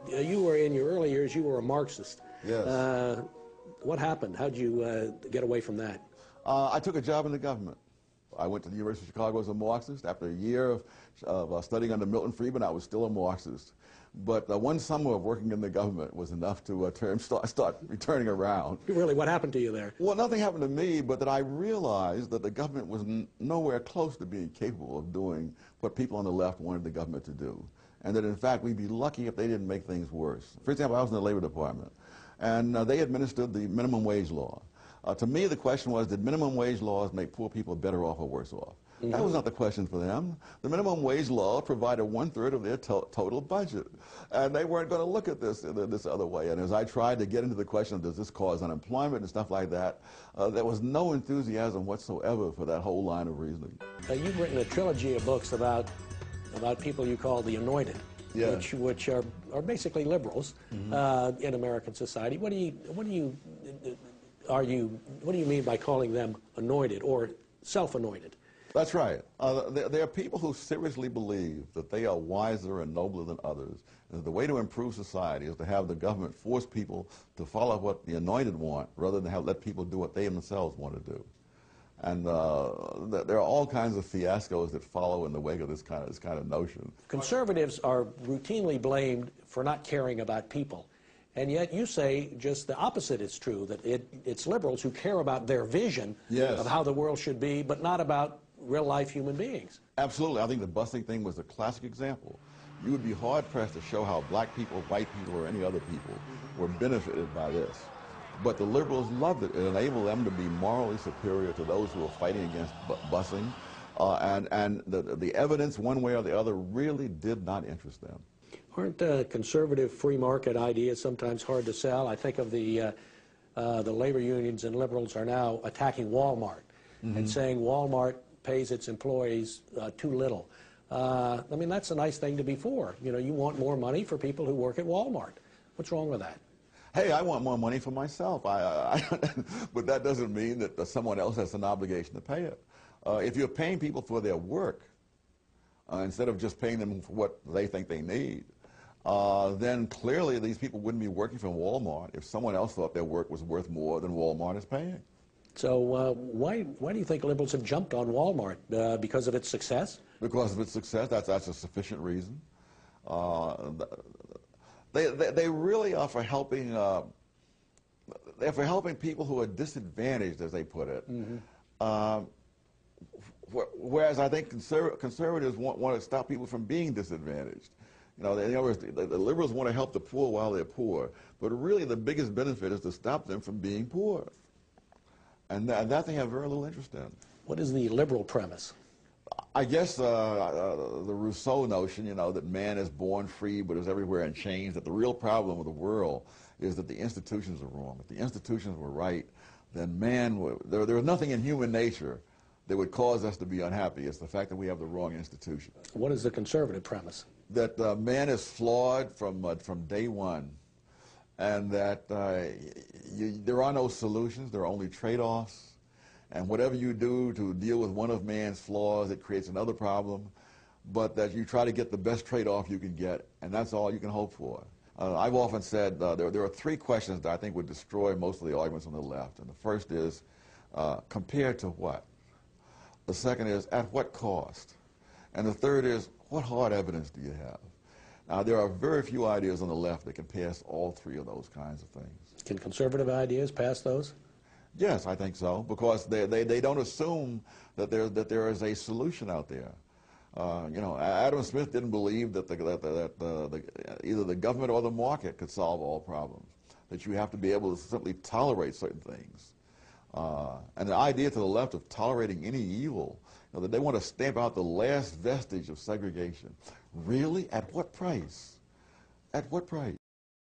You were, in your early years, you were a Marxist. Yes. What happened? How'd you get away from that? I took a job in the government. I went to the University of Chicago as a Marxist. After a year of studying under Milton Friedman, I was still a Marxist. But one summer of working in the government was enough to start returning around. Really, what happened to you there? Well, nothing happened to me, but that I realized that the government was nowhere close to being capable of doing what people on the left wanted the government to do. And that, in fact, we'd be lucky if they didn't make things worse. For example, I was in the Labor Department, and they administered the minimum wage law. To me, the question was, did minimum wage laws make poor people better off or worse off? Mm-hmm. That was not the question for them. The minimum wage law provided 1/3 of their total budget. And they weren't going to look at this this other way. And as I tried to get into the question of does this cause unemployment and stuff like that, there was no enthusiasm whatsoever for that whole line of reasoning. You've written a trilogy of books about people you call the anointed, yeah. which are basically liberals mm-hmm. In American society. What do you mean by calling them anointed or self-anointed? That's right. There are people who seriously believe that they are wiser and nobler than others. And the way to improve society is to have the government force people to follow what the anointed want rather than let people do what they themselves want to do. And there are all kinds of fiascos that follow in the wake of this kind of notion. Conservatives are routinely blamed for not caring about people. And yet you say just the opposite is true, that it's liberals who care about their vision yes. of how the world should be, but not about real-life human beings. Absolutely. I think the busing thing was a classic example. You would be hard-pressed to show how black people, white people, or any other people were benefited by this. But the liberals loved it. It enabled them to be morally superior to those who were fighting against busing. And the evidence, one way or the other, really did not interest them. Aren't conservative free market ideas sometimes hard to sell? I think of the labor unions and liberals are now attacking Walmart mm-hmm. and saying Walmart pays its employees too little. I mean, that's a nice thing to be for. You know, you want more money for people who work at Walmart. What's wrong with that? Hey, I want more money for myself. But that doesn't mean that someone else has an obligation to pay it. If you're paying people for their work, instead of just paying them for what they think they need, then clearly these people wouldn't be working for Walmart if someone else thought their work was worth more than Walmart is paying. So why do you think liberals have jumped on Walmart? Because of its success? Because of its success. That's a sufficient reason. They really are for helping. They're for helping people who are disadvantaged, as they put it. Mm-hmm. Whereas I think conservatives want to stop people from being disadvantaged. You know, the liberals want to help the poor while they're poor, but really the biggest benefit is to stop them from being poor. And that they have very little interest in. What is the liberal premise? I guess the Rousseau notion, you know, that man is born free but is everywhere in chains, that the real problem of the world is that the institutions are wrong. If the institutions were right, then there was nothing in human nature that would cause us to be unhappy. It's the fact that we have the wrong institution. What is the conservative premise? That man is flawed from day one, and that there are no solutions, there are only trade-offs. And whatever you do to deal with one of man's flaws, it creates another problem, but that you try to get the best trade-off you can get, and that's all you can hope for. I've often said there are three questions that I think would destroy most of the arguments on the left. And the first is, compared to what? The second is, at what cost? And the third is, what hard evidence do you have? Now, there are very few ideas on the left that can pass all three of those kinds of things. Can conservative ideas pass those? Yes, I think so, because they don't assume that there is a solution out there. You know, Adam Smith didn't believe that either the government or the market could solve all problems, that you have to be able to simply tolerate certain things. And the idea to the left of tolerating any evil, you know, that they want to stamp out the last vestige of segregation. Really? At what price? At what price?